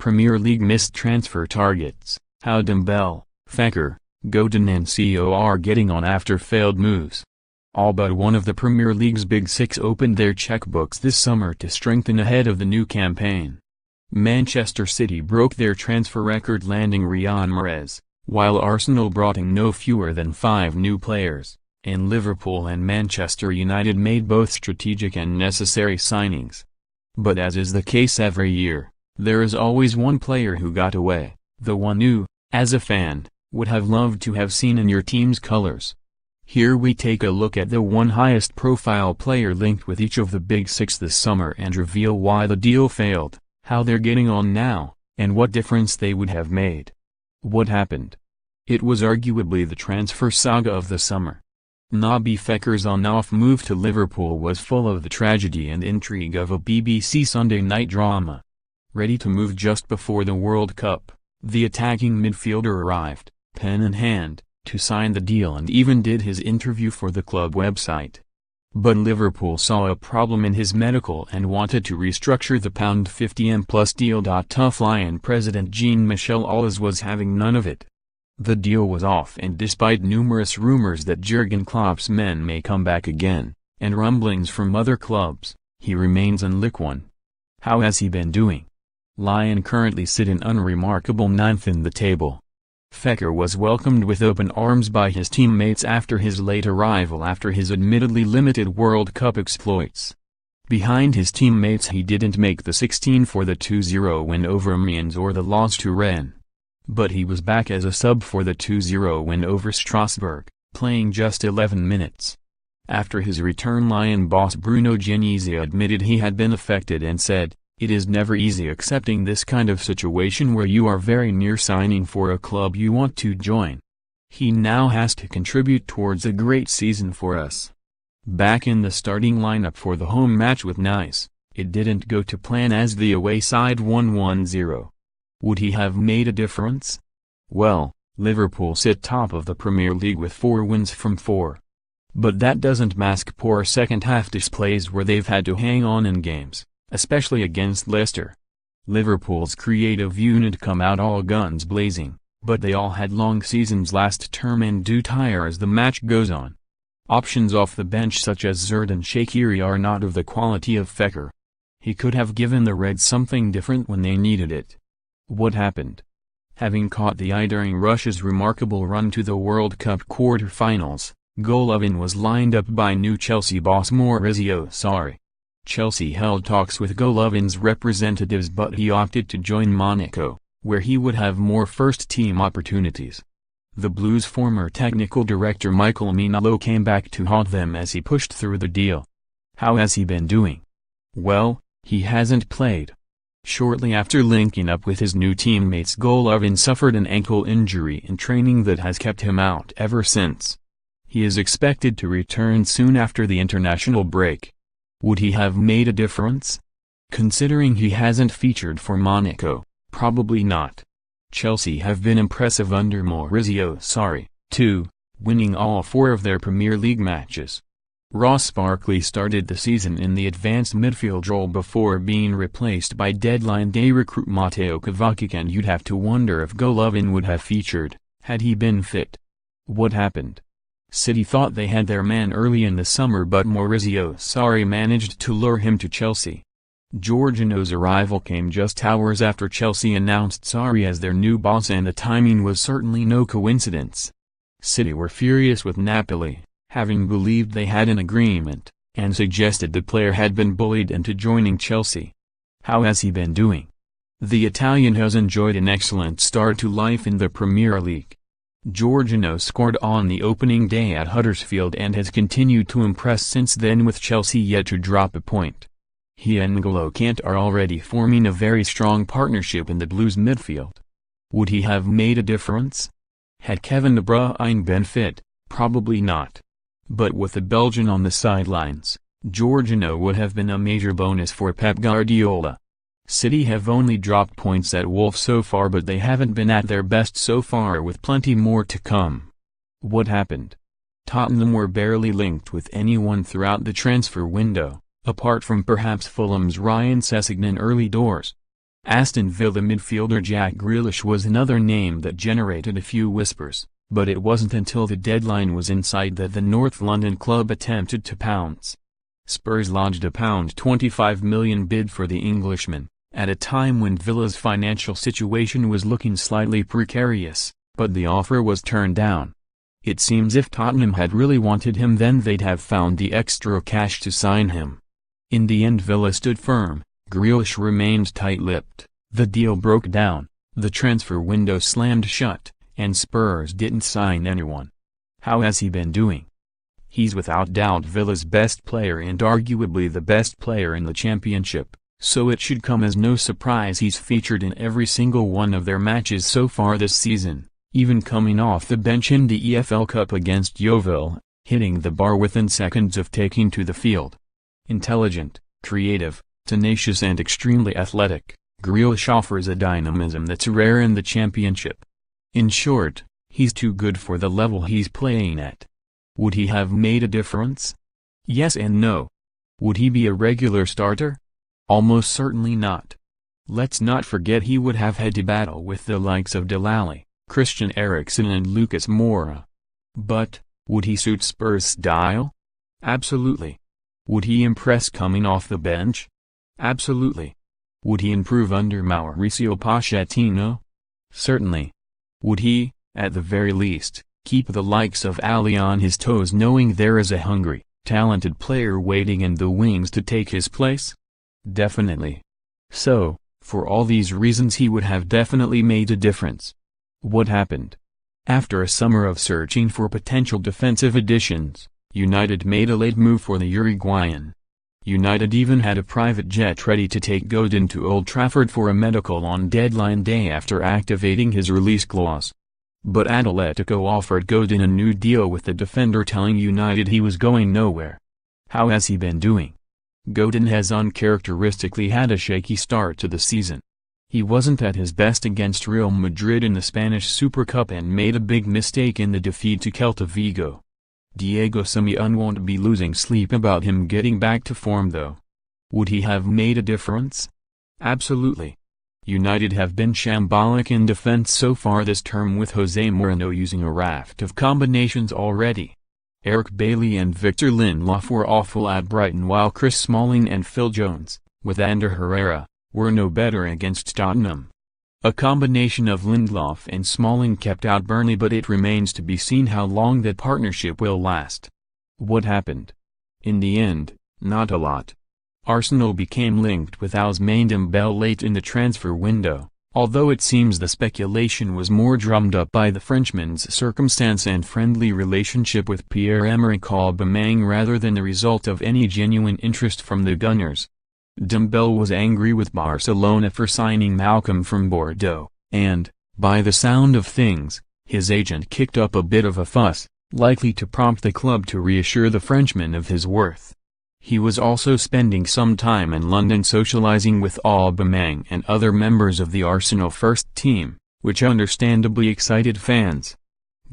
Premier League missed transfer targets, how Dembele, Fekir, Godin and Co are getting on after failed moves. All but one of the Premier League's Big Six opened their checkbooks this summer to strengthen ahead of the new campaign. Manchester City broke their transfer record landing Riyad Mahrez, while Arsenal brought in no fewer than 5 new players, and Liverpool and Manchester United made both strategic and necessary signings. But as is the case every year, there is always one player who got away, the one you, as a fan, would have loved to have seen in your team's colors. Here we take a look at the one highest profile player linked with each of the Big Six this summer and reveal why the deal failed, how they're getting on now, and what difference they would have made. What happened? It was arguably the transfer saga of the summer. Nabil Fekir's on-off move to Liverpool was full of the tragedy and intrigue of a BBC Sunday night drama. Ready to move just before the World Cup, the attacking midfielder arrived, pen in hand, to sign the deal and even did his interview for the club website. But Liverpool saw a problem in his medical and wanted to restructure the £50M plus deal. Tough Lion president Jean-Michel Aulas was having none of it. The deal was off, and despite numerous rumors that Jurgen Klopp's men may come back again, and rumblings from other clubs, he remains in Ligue 1. How has he been doing? Lion currently sit an unremarkable 9th in the table. Fekir was welcomed with open arms by his teammates after his late arrival after his admittedly limited World Cup exploits. Behind his teammates he didn't make the 16 for the 2-0 win over Amiens or the loss to Rennes. But he was back as a sub for the 2-0 win over Strasbourg, playing just 11 minutes. After his return, Lion boss Bruno Genesio admitted he had been affected and said, "It is never easy accepting this kind of situation where you are very near signing for a club you want to join. He now has to contribute towards a great season for us." Back in the starting lineup for the home match with Nice, it didn't go to plan as the away side won 1-0. Would he have made a difference? Well, Liverpool sit top of the Premier League with 4 wins from 4. But that doesn't mask poor second-half displays where they've had to hang on in games, especially against Leicester. Liverpool's creative unit come out all guns blazing, but they all had long seasons last term and do tire as the match goes on. Options off the bench such as Xherdan Shaqiri are not of the quality of Fekir. He could have given the Reds something different when they needed it. What happened? Having caught the eye during Russia's remarkable run to the World Cup quarter-finals, Golovin was lined up by new Chelsea boss Maurizio Sarri. Chelsea held talks with Golovin's representatives, but he opted to join Monaco, where he would have more first-team opportunities. The Blues' former technical director Michael Minalo came back to haunt them as he pushed through the deal. How has he been doing? Well, he hasn't played. Shortly after linking up with his new teammates, Golovin suffered an ankle injury in training that has kept him out ever since. He is expected to return soon after the international break. Would he have made a difference? Considering he hasn't featured for Monaco, probably not. Chelsea have been impressive under Maurizio Sarri, too, winning all 4 of their Premier League matches. Ross Barkley started the season in the advanced midfield role before being replaced by deadline day recruit Mateo Kovacic, and you'd have to wonder if Golovin would have featured, had he been fit. What happened? City thought they had their man early in the summer, but Maurizio Sarri managed to lure him to Chelsea. Jorginho's arrival came just hours after Chelsea announced Sarri as their new boss, and the timing was certainly no coincidence. City were furious with Napoli, having believed they had an agreement, and suggested the player had been bullied into joining Chelsea. How has he been doing? The Italian has enjoyed an excellent start to life in the Premier League. Jorginho scored on the opening day at Huddersfield and has continued to impress since then, with Chelsea yet to drop a point. He and N'Golo Kante are already forming a very strong partnership in the Blues midfield. Would he have made a difference? Had Kevin De Bruyne been fit? Probably not. But with the Belgian on the sidelines, Jorginho would have been a major bonus for Pep Guardiola. City have only dropped points at Wolves so far, but they haven't been at their best so far, with plenty more to come. What happened? Tottenham were barely linked with anyone throughout the transfer window, apart from perhaps Fulham's Ryan Sessegnon early doors. Aston Villa midfielder Jack Grealish was another name that generated a few whispers, but it wasn't until the deadline was in sight that the North London club attempted to pounce. Spurs lodged a £25 million bid for the Englishman, at a time when Villa's financial situation was looking slightly precarious, but the offer was turned down. It seems if Tottenham had really wanted him, then they'd have found the extra cash to sign him. In the end, Villa stood firm. Grealish remained tight-lipped, the deal broke down, the transfer window slammed shut, and Spurs didn't sign anyone. How has he been doing? He's without doubt Villa's best player and arguably the best player in the Championship, so it should come as no surprise he's featured in every single one of their matches so far this season, even coming off the bench in the EFL Cup against Yeovil, hitting the bar within seconds of taking to the field. Intelligent, creative, tenacious and extremely athletic, Grealish offers a dynamism that's rare in the Championship. In short, he's too good for the level he's playing at. Would he have made a difference? Yes and no. Would he be a regular starter? Almost certainly not. Let's not forget he would have had to battle with the likes of Dele, Christian Eriksen and Lucas Moura. But, would he suit Spurs' style? Absolutely. Would he impress coming off the bench? Absolutely. Would he improve under Maurizio Pochettino? Certainly. Would he, at the very least, keep the likes of Ali on his toes knowing there is a hungry, talented player waiting in the wings to take his place? Definitely. So, for all these reasons he would have definitely made a difference. What happened? After a summer of searching for potential defensive additions, United made a late move for the Uruguayan. United even had a private jet ready to take Godin to Old Trafford for a medical on deadline day after activating his release clause. But Atletico offered Godin a new deal with the defender, telling United he was going nowhere. How has he been doing? Godin has uncharacteristically had a shaky start to the season. He wasn't at his best against Real Madrid in the Spanish Super Cup and made a big mistake in the defeat to Celta Vigo. Diego Simeone won't be losing sleep about him getting back to form though. Would he have made a difference? Absolutely. United have been shambolic in defense so far this term, with Jose Mourinho using a raft of combinations already. Eric Bailly and Victor Lindelof were awful at Brighton, while Chris Smalling and Phil Jones, with Ander Herrera, were no better against Tottenham. A combination of Lindelof and Smalling kept out Burnley, but it remains to be seen how long that partnership will last. What happened? In the end, not a lot. Arsenal became linked with Ousmane Dembele late in the transfer window, although it seems the speculation was more drummed up by the Frenchman's circumstance and friendly relationship with Pierre-Emerick Aubameyang rather than the result of any genuine interest from the Gunners. Dembele was angry with Barcelona for signing Malcolm from Bordeaux, and, by the sound of things, his agent kicked up a bit of a fuss, likely to prompt the club to reassure the Frenchman of his worth. He was also spending some time in London socializing with Aubameyang and other members of the Arsenal first team, which understandably excited fans.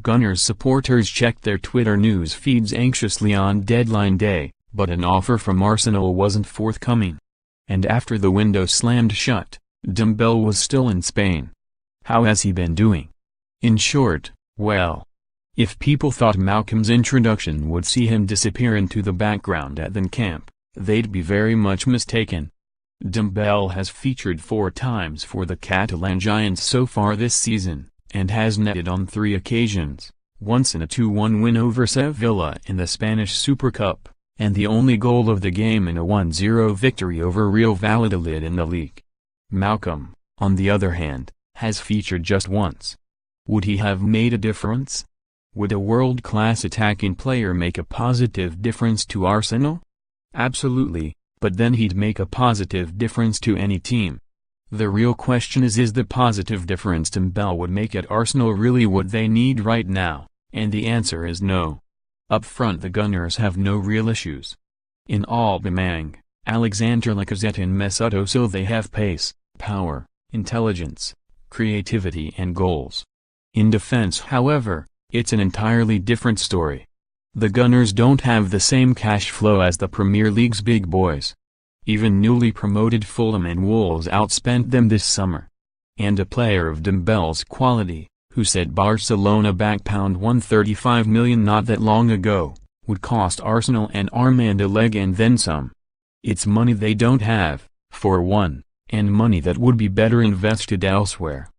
Gunners supporters checked their Twitter news feeds anxiously on deadline day, but an offer from Arsenal wasn't forthcoming. And after the window slammed shut, Dembele was still in Spain. How has he been doing? In short, well. If people thought Malcolm's introduction would see him disappear into the background at the camp, they'd be very much mistaken. Dembele has featured 4 times for the Catalan Giants so far this season, and has netted on 3 occasions, once in a 2-1 win over Sevilla in the Spanish Super Cup, and the only goal of the game in a 1-0 victory over Real Valladolid in the league. Malcolm, on the other hand, has featured just once. Would he have made a difference? Would a world-class attacking player make a positive difference to Arsenal? Absolutely, but then he'd make a positive difference to any team. The real question is the positive difference Dembele would make at Arsenal really what they need right now? And the answer is no. Up front the Gunners have no real issues. In Aubameyang, Alexander Lacazette and Mesut Ozil they have pace, power, intelligence, creativity and goals. In defense however, it's an entirely different story. The Gunners don't have the same cash flow as the Premier League's big boys. Even newly promoted Fulham and Wolves outspent them this summer. And a player of Dembele's quality, who set Barcelona back £135 million not that long ago, would cost Arsenal and Armand a leg and then some. It's money they don't have, for one, and money that would be better invested elsewhere.